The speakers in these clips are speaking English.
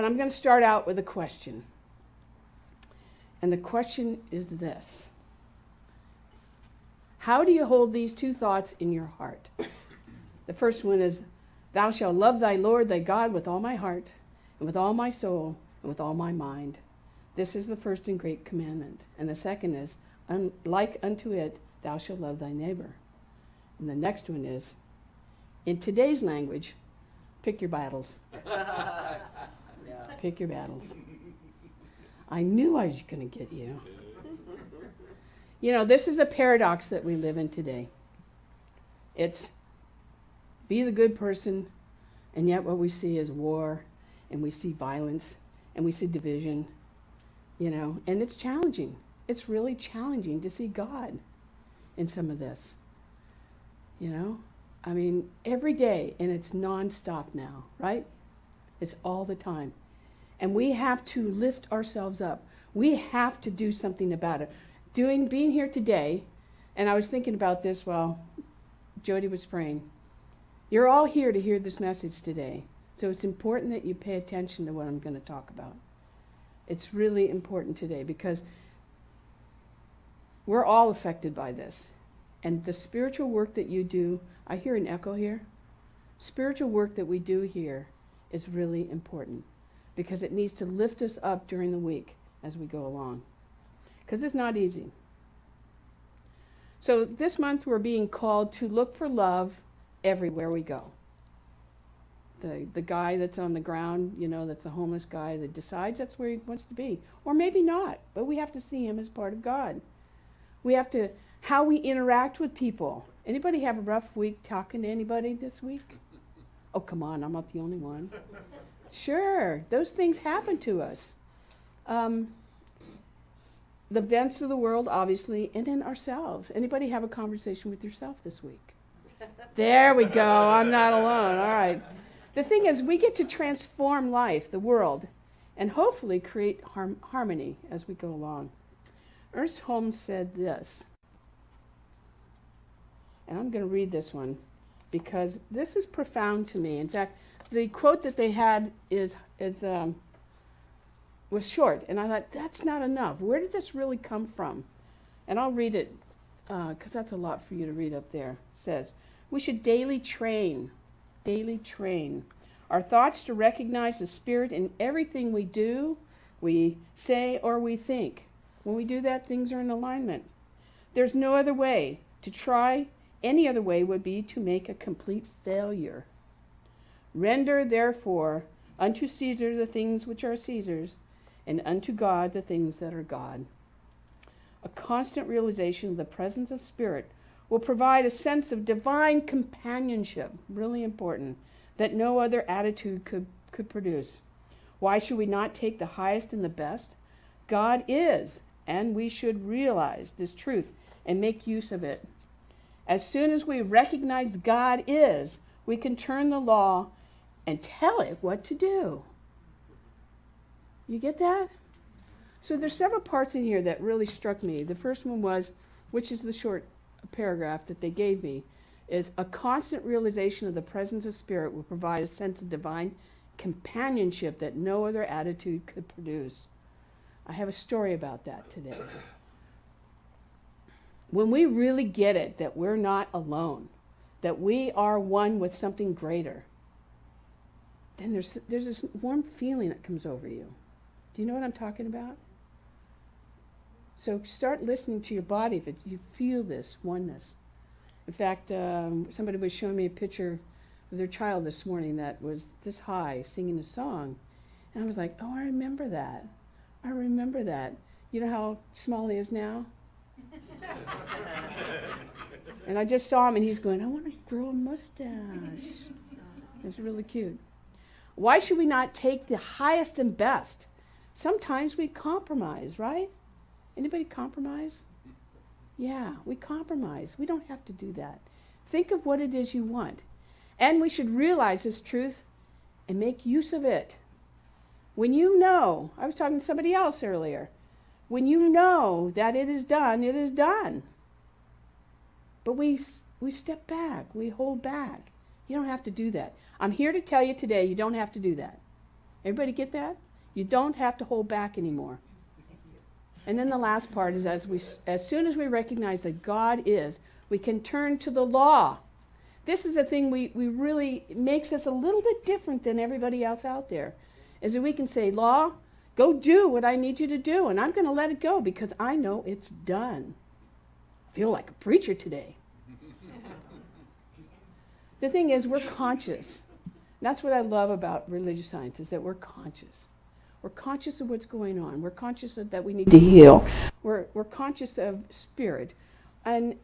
But I'm going to start out with a question. And the question is this. How do you hold these two thoughts in your heart? The first one is, thou shalt love thy Lord thy God with all my heart, and with all my soul, and with all my mind. This is the first and great commandment. And the second is, like unto it, thou shalt love thy neighbor. And the next one is, in today's language, pick your battles. Pick your battles. I knew I was going to get you. You know, this is a paradox that we live in today. It's be the good person, and yet what we see is war, and we see violence, and we see division, you know, and it's challenging. It's really challenging to see God in some of this, you know. I mean, every day, and it's nonstop now, right? It's all the time. And we have to lift ourselves up. We have to do something about it. Being here today, and I was thinking about this while Jody was praying. You're all here to hear this message today. So it's important that you pay attention to what I'm going to talk about. It's really important today because we're all affected by this. And the spiritual work that you do, I hear an echo here. Spiritual work that we do here is really important because it needs to lift us up during the week as we go along. Because it's not easy. So this month we're being called to look for love everywhere we go. The guy that's on the ground, you know, that's a homeless guy that decides that's where he wants to be. Or maybe not, but we have to see him as part of God. We have to, how we interact with people. Anybody have a rough week talking to anybody this week? Oh, come on, I'm not the only one. Sure, those things happen to us. The events of the world, obviously, and then ourselves. Anybody have a conversation with yourself this week? There we go, I'm not alone, all right. The thing is, we get to transform life, the world, and hopefully create harmony as we go along. Ernst Holmes said this, and I'm going to read this one because this is profound to me. In fact, the quote that they had was short, and I thought, that's not enough. Where did this really come from? And I'll read it because that's a lot for you to read up there. It says, we should daily train our thoughts to recognize the Spirit in everything we do, we say, or we think. When we do that, things are in alignment. There's no other way. To try any other way would be to make a complete failure. Render, therefore, unto Caesar the things which are Caesar's, and unto God the things that are God. A constant realization of the presence of Spirit will provide a sense of divine companionship, really important, that no other attitude could produce. Why should we not take the highest and the best? God is, and we should realize this truth and make use of it. As soon as we recognize God is, we can turn the law and tell it what to do. You get that? So there's several parts in here that really struck me. The first one was, which is the short paragraph that they gave me, is a constant realization of the presence of Spirit will provide a sense of divine companionship that no other attitude could produce. I have a story about that today. When we really get it that we're not alone, that we are one with something greater, then there's this warm feeling that comes over you. Do you know what I'm talking about? So start listening to your body if you feel this oneness. In fact, somebody was showing me a picture of their child this morning that was this high singing a song. And I was like, oh, I remember that. I remember that. You know how small he is now? And I just saw him and he's going, I want to grow a mustache. It's really cute. Why should we not take the highest and best? Sometimes we compromise, right? Anybody compromise? Yeah, we compromise. We don't have to do that. Think of what it is you want. And we should realize this truth and make use of it. When you know, I was talking to somebody else earlier, when you know that it is done, it is done. But we step back, we hold back. You don't have to do that. I'm here to tell you today, you don't have to do that. Everybody get that? You don't have to hold back anymore. And then the last part is as soon as we recognize that God is, we can turn to the law. This is the thing we really makes us a little bit different than everybody else out there. Is that we can say, law, go do what I need you to do, and I'm going to let it go because I know it's done. I feel like a preacher today. The thing is, we're conscious. That's what I love about religious science, is that we're conscious. We're conscious of what's going on. We're conscious of that we need to heal. We're conscious of spirit. And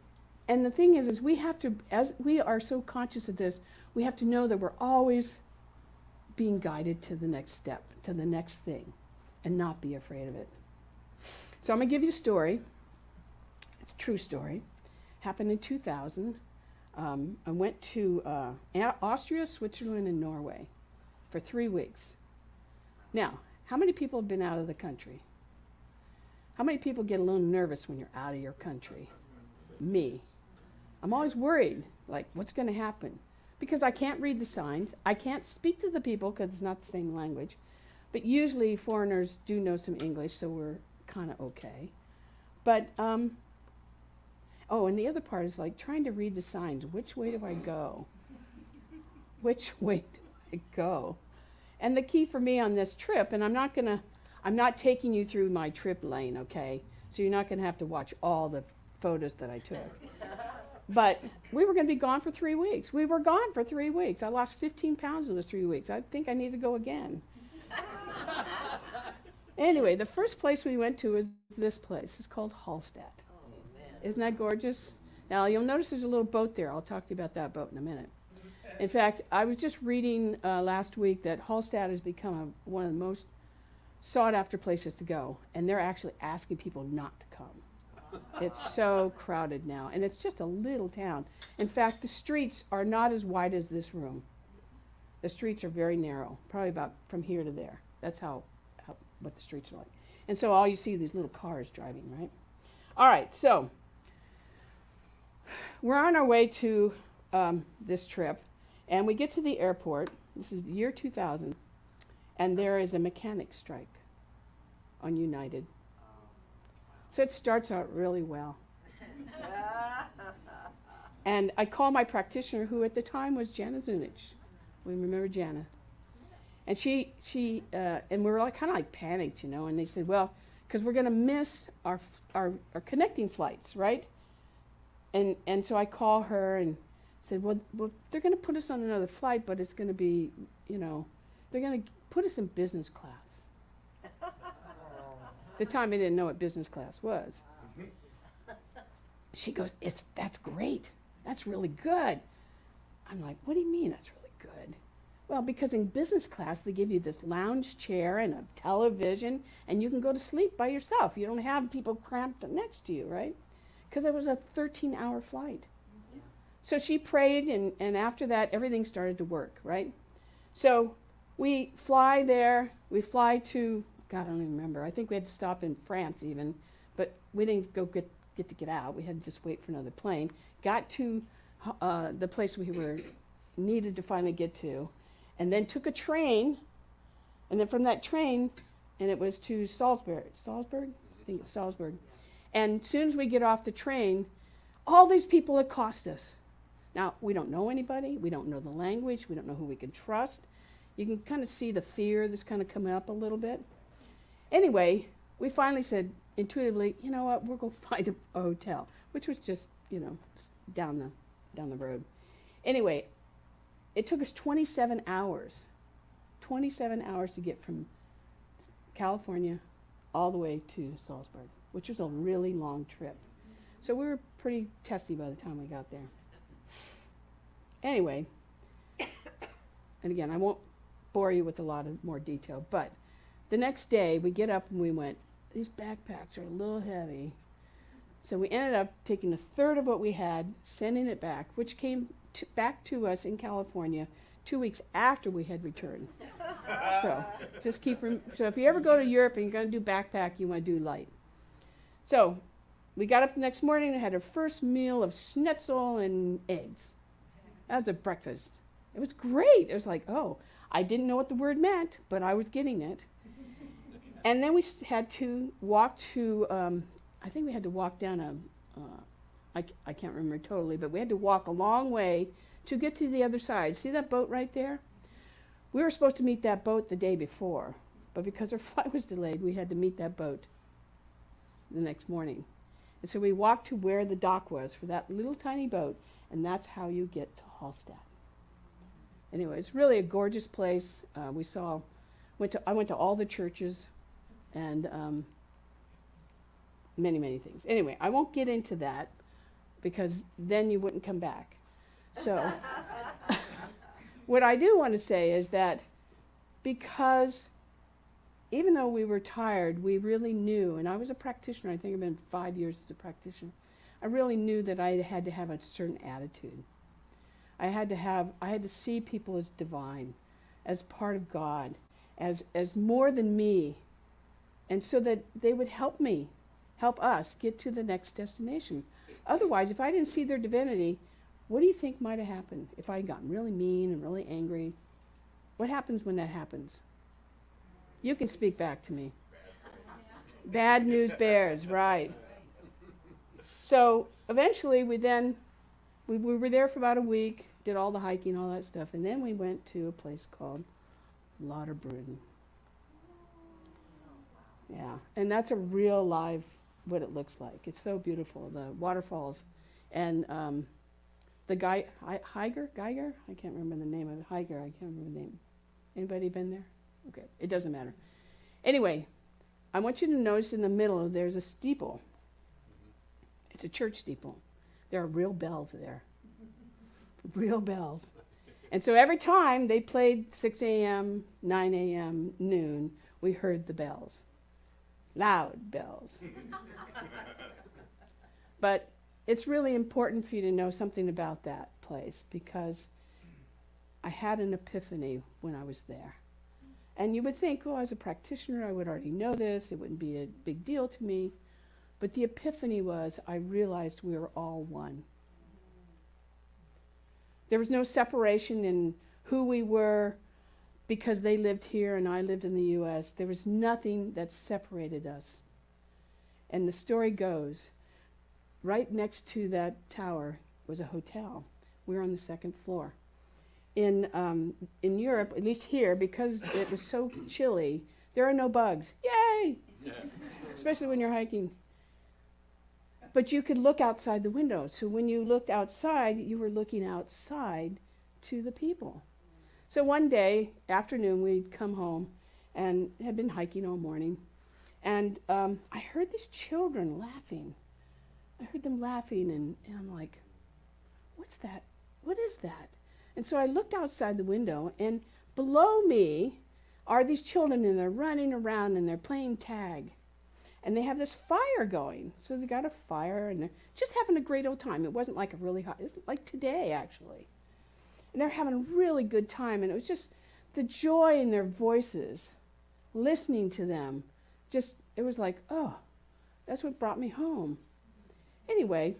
the thing is we have to, as we are so conscious of this, we have to know that we're always being guided to the next step, to the next thing, and not be afraid of it. So I'm going to give you a story. It's a true story. Happened in 2000. I went to Austria, Switzerland, and Norway for 3 weeks. Now, how many people have been out of the country? How many people get a little nervous when you're out of your country? Me. I'm always worried, like, what's going to happen? Because I can't read the signs. I can't speak to the people because it's not the same language. But usually foreigners do know some English, so we're kind of okay. But, and the other part is like trying to read the signs. Which way do I go? Which way do I go? And the key for me on this trip, and I'm not taking you through my trip lane, okay? So you're not going to have to watch all the photos that I took. But we were going to be gone for 3 weeks. We were gone for 3 weeks. I lost 15 pounds in those 3 weeks. I think I need to go again. Anyway, the first place we went to is this place. It's called Hallstatt. Isn't that gorgeous? Now, you'll notice there's a little boat there. I'll talk to you about that boat in a minute. In fact, I was just reading last week that Hallstatt has become one of the most sought-after places to go, and they're actually asking people not to come. It's so crowded now, and it's just a little town. In fact, the streets are not as wide as this room. The streets are very narrow, probably about from here to there. That's how what the streets are like. And so all you see are these little cars driving, right? All right, so we're on our way to this trip, and we get to the airport. This is the year 2000, and there is a mechanic strike on United. So it starts out really well. And I call my practitioner, who at the time was Jana Zunich. We remember Jana. And she and we were like kind of like panicked, you know. And they said, well, because we're going to miss our connecting flights, right? And so I call her and said, well, they're going to put us on another flight, but it's going to be, you know, they're going to put us in business class. The time I didn't know what business class was. She goes, that's great. That's really good. I'm like, what do you mean that's really good? Well, because in business class, they give you this lounge chair and a television, and you can go to sleep by yourself. You don't have people cramped next to you, right? Because it was a 13-hour flight. Mm-hmm. So she prayed, and after that, everything started to work, right? So we fly there. We fly to, God, I don't even remember. I think we had to stop in France even, but we didn't get out. We had to just wait for another plane. Got to the place we were needed to finally get to, and then took a train, and then from that train, and it was to Salzburg? I think it's Salzburg. And as soon as we get off the train, all these people accost us. Now, we don't know anybody. We don't know the language. We don't know who we can trust. You can kind of see the fear that's kind of coming up a little bit. Anyway, we finally said intuitively, you know what, we're going to find a hotel, which was just, you know, down the road. Anyway, it took us 27 hours. 27 hours to get from California all the way to Salzburg, which was a really long trip. So we were pretty testy by the time we got there. Anyway, and again, I won't bore you with a lot of more detail, but the next day we get up and we went, these backpacks are a little heavy. So we ended up taking a third of what we had, sending it back, which came back to us in California 2 weeks after we had returned. So just so if you ever go to Europe and you're going to do backpack, you want to do light. So we got up the next morning and had our first meal of schnitzel and eggs. That was a breakfast. It was great. It was like, oh, I didn't know what the word meant, but I was getting it. And then we had to walk to, I think we had to walk down I can't remember totally, but we had to walk a long way to get to the other side. See that boat right there? We were supposed to meet that boat the day before, but because our flight was delayed, we had to meet that boat the next morning. And so we walked to where the dock was for that little tiny boat, and that's how you get to Hallstatt. Anyway, it's really a gorgeous place. I went to all the churches and many, many things. Anyway, I won't get into that because then you wouldn't come back. So what I do want to say is that because even though we were tired, we really knew, and I was a practitioner, I think I've been 5 years as a practitioner, I really knew that I had to have a certain attitude. I had to see people as divine, as part of God, as more than me, and so that they would help us get to the next destination. Otherwise, if I didn't see their divinity, what do you think might have happened if I had gotten really mean and really angry? What happens when that happens? You can speak back to me. Bad news bears, right. So eventually we were there for about a week, did all the hiking, all that stuff, and then we went to a place called Lauterbrunn. Yeah, and that's a real live what it looks like. It's so beautiful, the waterfalls. And the guy, Geiger? I can't remember the name of it. Geiger, I can't remember the name. Anybody been there? Okay, it doesn't matter. Anyway, I want you to notice in the middle there's a steeple. It's a church steeple. There are real bells there. Real bells. And so every time they played 6 a.m., 9 a.m., noon, we heard the bells. Loud bells. But it's really important for you to know something about that place because I had an epiphany when I was there. And you would think, as a practitioner, I would already know this. It wouldn't be a big deal to me. But the epiphany was I realized we were all one. There was no separation in who we were because they lived here and I lived in the U.S. There was nothing that separated us. And the story goes, right next to that tower was a hotel. We were on the second floor. In Europe, at least here, because it was so chilly, there are no bugs. Yay! Yeah. Especially when you're hiking. But you could look outside the window. So when you looked outside, you were looking outside to the people. So one day, afternoon, we'd come home and had been hiking all morning. And I heard these children laughing. I heard them laughing, and I'm like, what's that? What is that? And so I looked outside the window, and below me are these children, and they're running around, and they're playing tag. And they have this fire going. So they got a fire, and they're just having a great old time. It wasn't like a really hot, it was like today, actually. And they're having a really good time, and it was just the joy in their voices, listening to them. Just, it was like, oh, that's what brought me home. Anyway,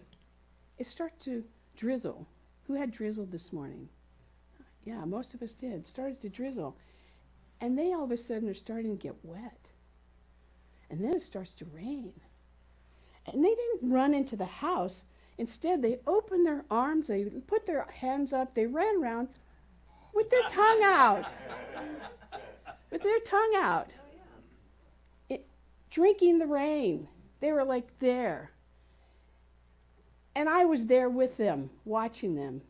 it started to drizzle. Who had drizzled this morning? Yeah, most of us did. It started to drizzle. And they all of a sudden are starting to get wet. And then it starts to rain. And they didn't run into the house. Instead, they opened their arms, they put their hands up, they ran around with their tongue out. With their tongue out. Drinking the rain. They were like there. And I was there with them, watching them.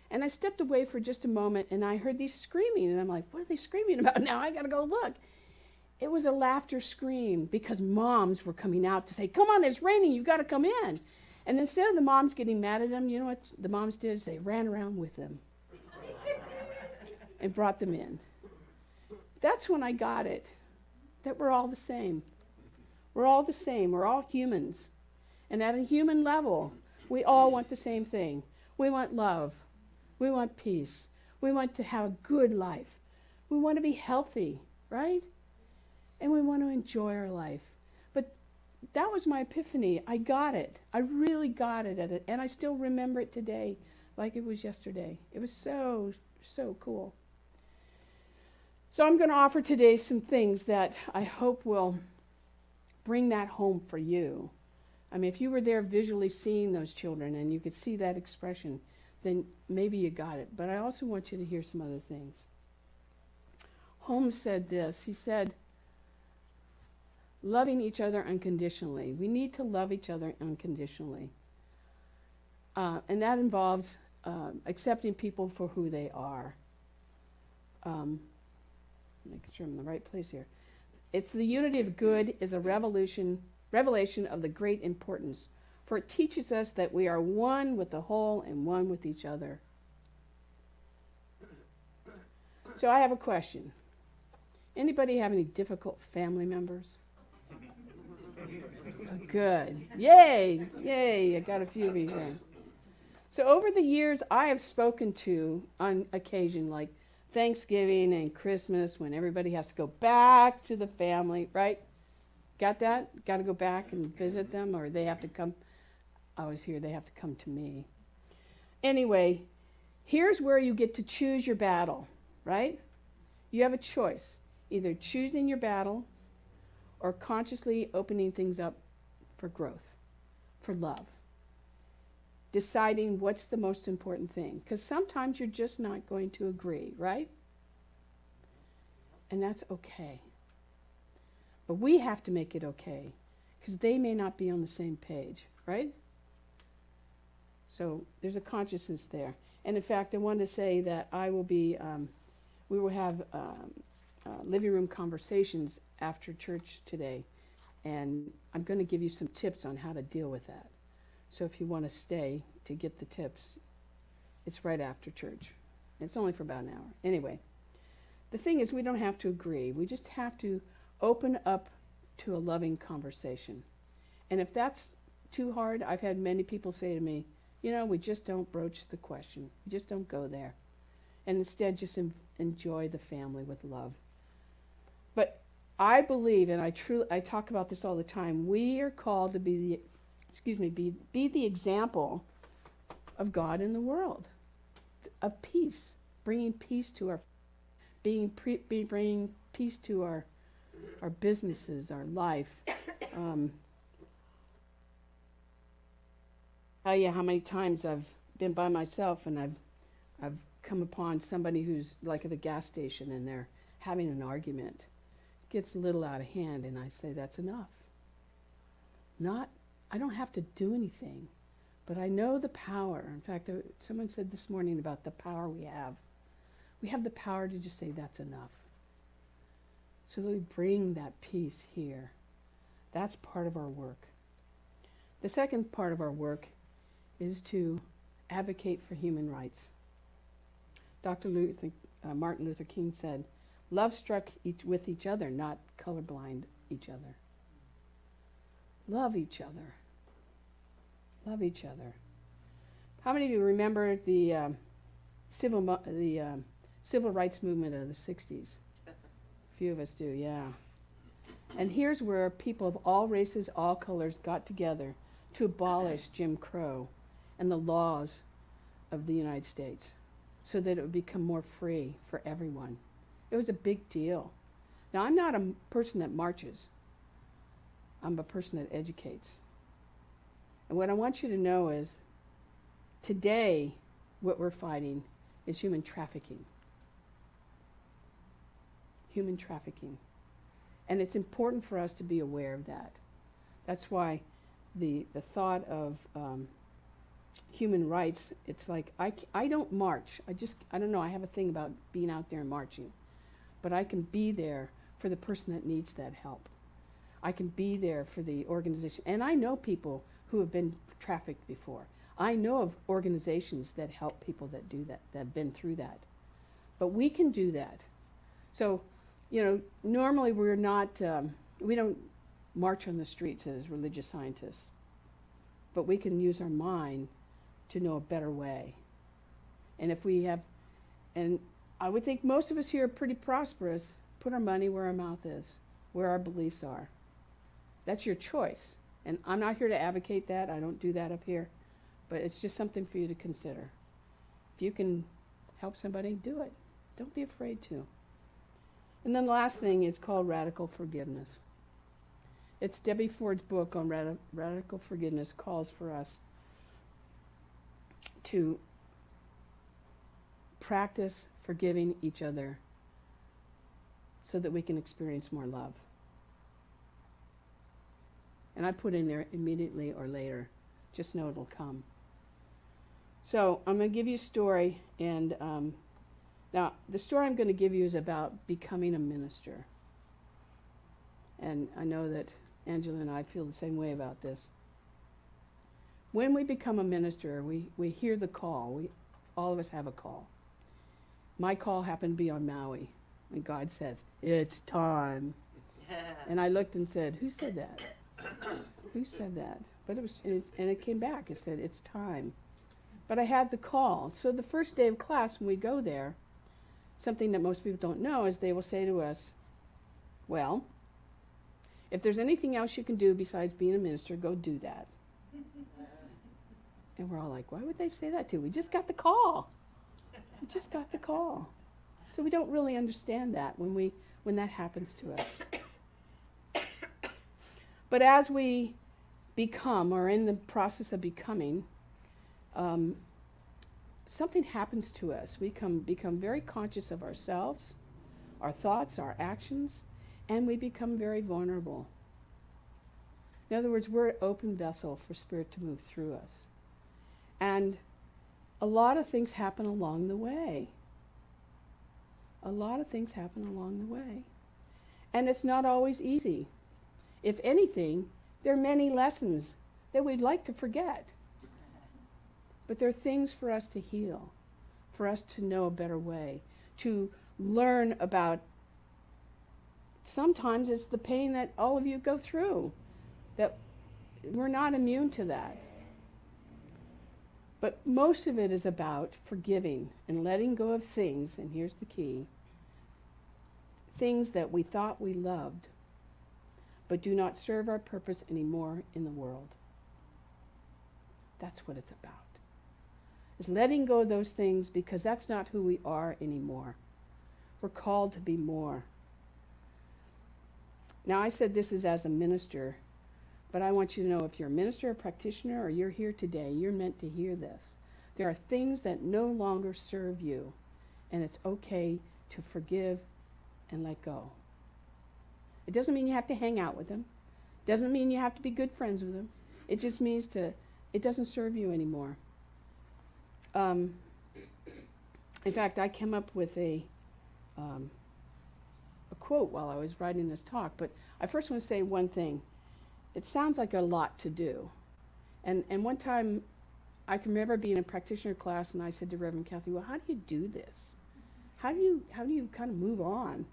And I stepped away for just a moment, and I heard these screaming, and I'm like, what are they screaming about now? I got to go look. It was a laughter scream because moms were coming out to say, come on, it's raining, you've got to come in. And instead of the moms getting mad at them, you know what the moms did? Is they ran around with them and brought them in. That's when I got it, that we're all the same. We're all the same. We're all humans. And at a human level, we all want the same thing. We want love. We want peace. We want to have a good life. We want to be healthy, right? And we want to enjoy our life. But that was my epiphany. I got it. I really got it at it. And I still remember it today like it was yesterday. It was so, so cool. So I'm going to offer today some things that I hope will bring that home for you. I mean, if you were there visually seeing those children and you could see that expression, then maybe you got it. But I also want you to hear some other things. Holmes said this. He said, loving each other unconditionally. We need to love each other unconditionally. And that involves accepting people for who they are. Make sure I'm in the right place here. It's the unity of good is a revelation of the great importance, for it teaches us that we are one with the whole and one with each other. So I have a question. Anybody have any difficult family members? Oh, good. Yay! Yay! I got a few of you here. So over the years, I have spoken to, on occasion, like Thanksgiving and Christmas, when everybody has to go back to the family, right? Got that? Got to go back and visit them, or they have to come. I always hear they have to come to me. Anyway, here's where you get to choose your battle, right? You have a choice, either choosing your battle or consciously opening things up for growth, for love. Deciding what's the most important thing. Because sometimes you're just not going to agree, right? And that's okay. But we have to make it okay, because they may not be on the same page, right? So there's a consciousness there. And in fact, I wanted to say that we will have living room conversations after church today. And I'm going to give you some tips on how to deal with that. So if you want to stay to get the tips, it's right after church. It's only for about an hour. Anyway, the thing is, we don't have to agree. We just have to open up to a loving conversation. And if that's too hard, I've had many people say to me, we just don't broach the question. We just don't go there. And instead just enjoy the family with love. But I believe, and I talk about this all the time, we are called to be the example of God in the world, of peace, bringing peace to bringing peace to our businesses, our life. Tell you how many times I've been by myself and I've come upon somebody who's like at a gas station and they're having an argument. It gets a little out of hand, and I say, that's enough. I don't have to do anything, but I know the power. In fact, someone said this morning about the power we have. We have the power to just say, that's enough. So that we bring that peace here. That's part of our work. The second part of our work is to advocate for human rights. Martin Luther King said, love struck with each other, not colorblind each other. Love each other. Love each other. How many of you remember the civil rights movement of the 60s? A few of us do, yeah. And here's where people of all races, all colors got together to abolish Jim Crow and the laws of the United States so that it would become more free for everyone. It was a big deal. Now, I'm not a person that marches. I'm a person that educates. And what I want you to know is, today, what we're fighting is human trafficking. Human trafficking. And it's important for us to be aware of that. That's why the thought of human rights, it's like, I don't march. I don't know, I have a thing about being out there and marching. But I can be there for the person that needs that help. I can be there for the organization. And I know people who have been trafficked before. I know of organizations that help people that do that have been through that. But we can do that. So, normally we're not, we don't march on the streets as religious scientists. But we can use our mind to know a better way. And if we have, and I would think most of us here are pretty prosperous, put our money where our mouth is, where our beliefs are. That's your choice. And I'm not here to advocate that. I don't do that up here. But it's just something for you to consider. If you can help somebody, do it. Don't be afraid to. And then the last thing is called radical forgiveness. It's Debbie Ford's book on radical forgiveness calls for us to practice forgiving each other so that we can experience more love. And I put in there immediately or later. Just know it'll come. So I'm going to give you a story, and now the story I'm going to give you is about becoming a minister. And I know that Angela and I feel the same way about this. When we become a minister, we hear the call. All of us have a call. My call happened to be on Maui, and God says, "It's time." And I looked and said, "Who said that? Who said that?" But it came back. It said, "It's time." But I had the call. So the first day of class, when we go there, something that most people don't know is they will say to us, "Well, if there's anything else you can do besides being a minister, go do that." And we're all like, why would they say that to? We just got the call. We just got the call. So we don't really understand that when that happens to us. But as we become, or in the process of becoming, something happens to us. We become very conscious of ourselves, our thoughts, our actions, and we become very vulnerable. In other words, we're an open vessel for Spirit to move through us. And a lot of things happen along the way. A lot of things happen along the way. And it's not always easy. If anything, there are many lessons that we'd like to forget. But there are things for us to heal, for us to know a better way, to learn about. Sometimes it's the pain that all of you go through, that we're not immune to that. But most of it is about forgiving and letting go of things, and here's the key, things that we thought we loved, but do not serve our purpose anymore in the world. That's what it's about. It's letting go of those things because that's not who we are anymore. We're called to be more. Now, I said this is as a minister, but I want you to know if you're a minister, a practitioner, or you're here today, you're meant to hear this. There are things that no longer serve you, and it's okay to forgive and let go. It doesn't mean you have to hang out with them. It doesn't mean you have to be good friends with them. It just means it doesn't serve you anymore. In fact, I came up with a quote while I was writing this talk, but I first want to say one thing. It sounds like a lot to do. And one time, I can remember being in a practitioner class, and I said to Reverend Kathy, well, how do you do this? How do you kind of move on?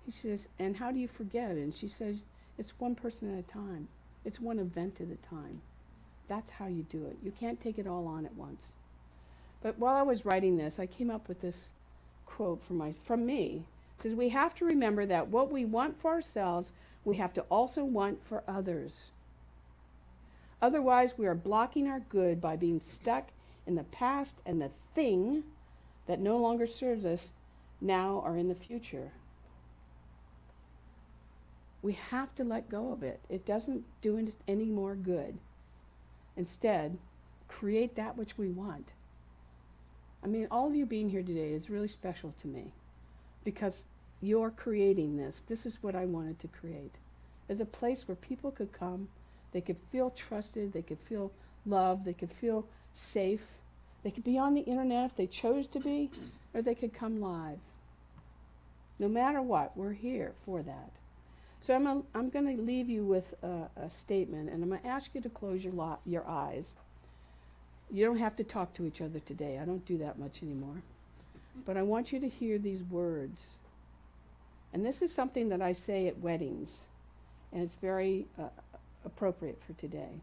He says, and how do you forget? And she says, it's one person at a time. It's one event at a time. That's how you do it. You can't take it all on at once. But while I was writing this, I came up with this quote from me. It says, we have to remember that what we want for ourselves, we have to also want for others. Otherwise, we are blocking our good by being stuck in the past and the thing that no longer serves us now or in the future. We have to let go of it. It doesn't do any more good. Instead, create that which we want. I mean, all of you being here today is really special to me because you're creating this. This is what I wanted to create. As a place where people could come, they could feel trusted, they could feel loved, they could feel safe. They could be on the internet if they chose to be, or they could come live. No matter what, we're here for that. So I'm going to leave you with a statement, and I'm going to ask you to close your eyes. You don't have to talk to each other today. I don't do that much anymore. But I want you to hear these words. And this is something that I say at weddings, and it's very appropriate for today.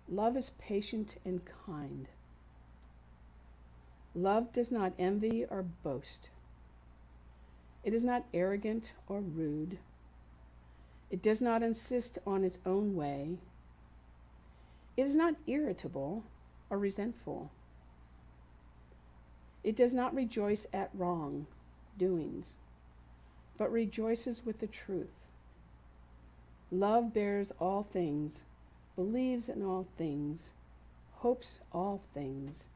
Love is patient and kind. Love does not envy or boast. It is not arrogant or rude. It does not insist on its own way. It is not irritable or resentful. It does not rejoice at wrong doings, but rejoices with the truth. Love bears all things, believes in all things, hopes all things,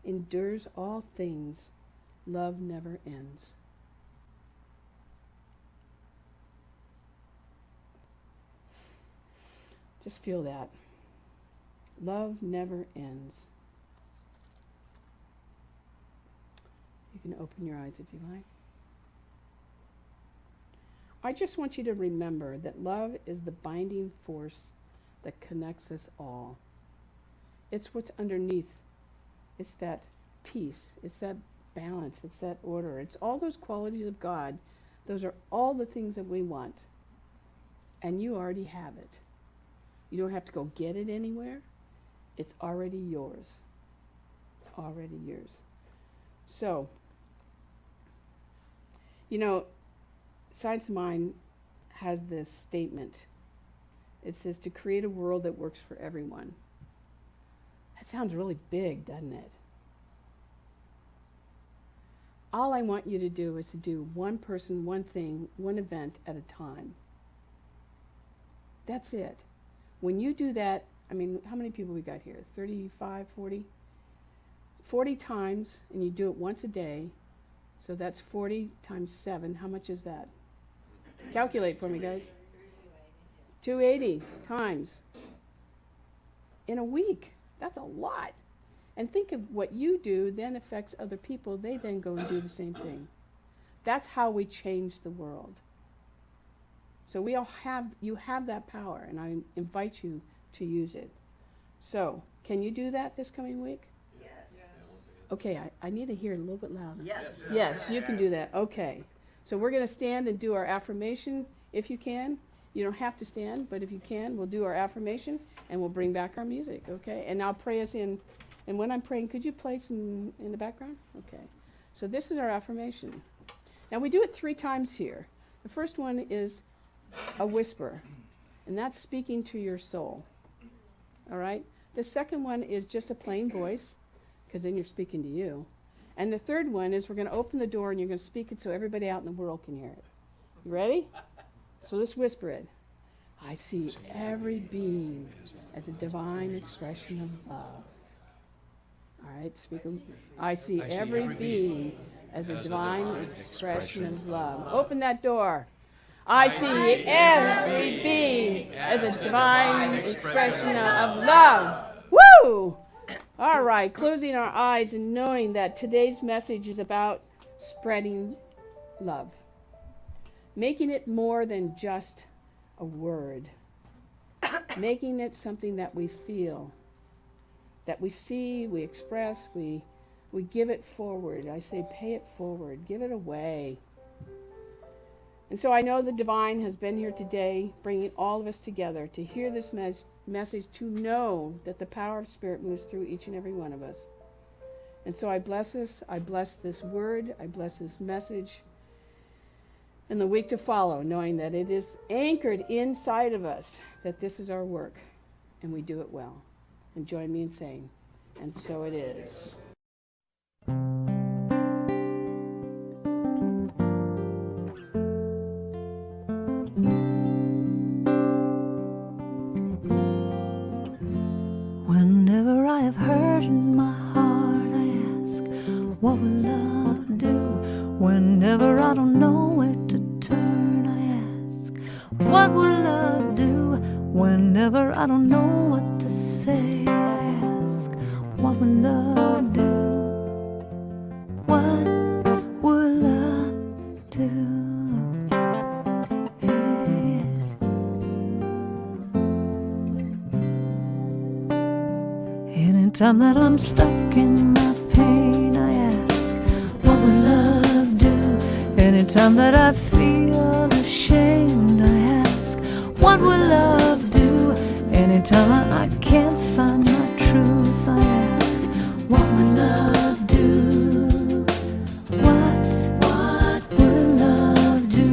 endures all things. Love never ends. Just feel that. Love never ends. You can open your eyes if you like. I just want you to remember that love is the binding force that connects us all. It's what's underneath. It's that peace. It's that balance. It's that order. It's all those qualities of God. Those are all the things that we want. And you already have it. You don't have to go get it anywhere. It's already yours. It's already yours. So, you know, Science of Mind has this statement. It says to create a world that works for everyone. That sounds really big, doesn't it? All I want you to do is to do one person, one thing, one event at a time. That's it. When you do that, I mean, how many people we got here? 35, 40? 40 times, and you do it once a day. So that's 40 times 7. How much is that? Calculate for me, guys. 280 times in a week. That's a lot. And think of what you do then affects other people. They then go and do the same thing. That's how we change the world. So you have that power, and I invite you to use it. So, can you do that this coming week? Yes. Okay, I need to hear it a little bit louder. Yes. Yes, you can do that. Okay. So we're going to stand and do our affirmation if you can. You don't have to stand, but if you can, we'll do our affirmation and we'll bring back our music, okay? And I'll pray us in. And when I'm praying, could you play some in the background? Okay. So this is our affirmation. Now we do it 3 times here. The first one is a whisper, and that's speaking to your soul. All right? The second one is just a plain voice, because then you're speaking to you. And the third one is we're going to open the door and you're going to speak it so everybody out in the world can hear it. You ready? So let's whisper it. I see every being as a divine expression of love. All right, speak. I see every being as a divine expression of love. Open that door. I see every being as a divine expression of love. Woo! All right, closing our eyes and knowing that today's message is about spreading love. Making it more than just a word. Making it something that we feel, that we see, we express, we give it forward. I say pay it forward, give it away. And so I know the divine has been here today, bringing all of us together to hear this message, to know that the power of Spirit moves through each and every one of us. And so I bless this, I bless this word, I bless this message, and the week to follow, knowing that it is anchored inside of us, that this is our work, and we do it well. And join me in saying, and so it is. Whenever I have hurt in my heart, I ask, what will love do? Whenever I don't know where to turn, I ask, what will love do? Whenever I don't know what to say, I ask, what will love do? What will love do? Anytime that I'm stuck in my pain, I ask, what will love do? Anytime that I feel ashamed, I ask, what will love do? Anytime I can't find my truth, I ask, what will love do? What will love do?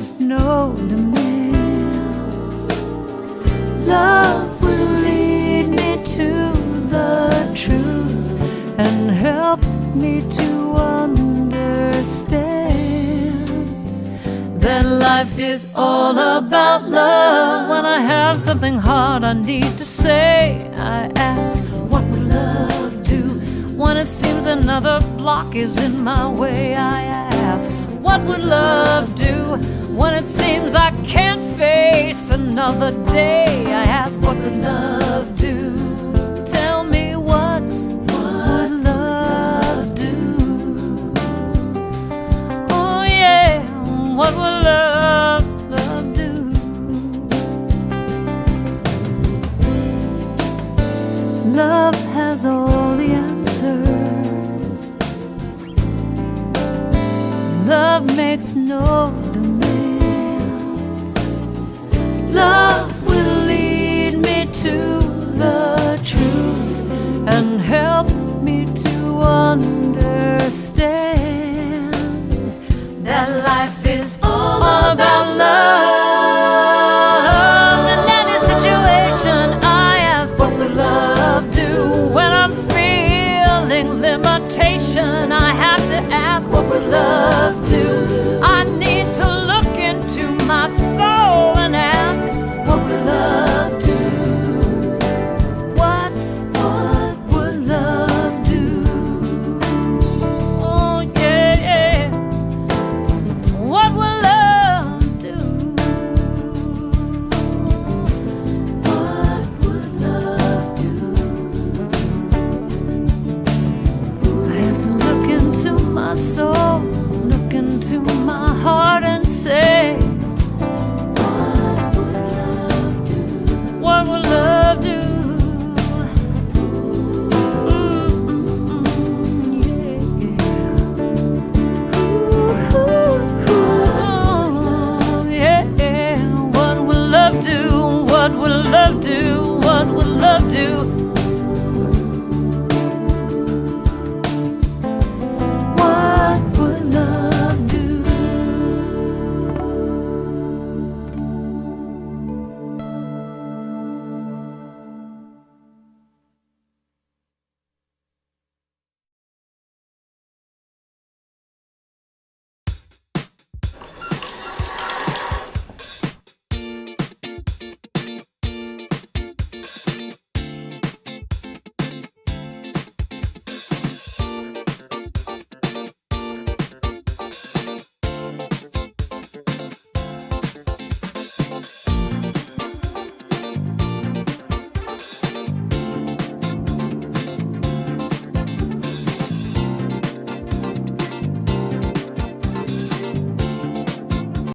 makes no demands. Love will lead me to the truth and help me to understand that life is all about love. When I have something hard I need to say, I ask, what would love do? When it seems another block is in my way, I ask, what would love do? When it seems I can't face another day, I ask, what would love do? Tell me, what would love do? Oh yeah, what would love do? Love has all the answers. Love makes no demands. Love will lead me to the truth and help me to understand that life is all about love. In any situation, I ask, what would love do? When I'm feeling limitation, I have to ask, what would love do? I need to look into my soul and ask, what would love do? What would love do? Oh yeah, yeah. What would love do? What would love do? I have to look into my soul, look into my heart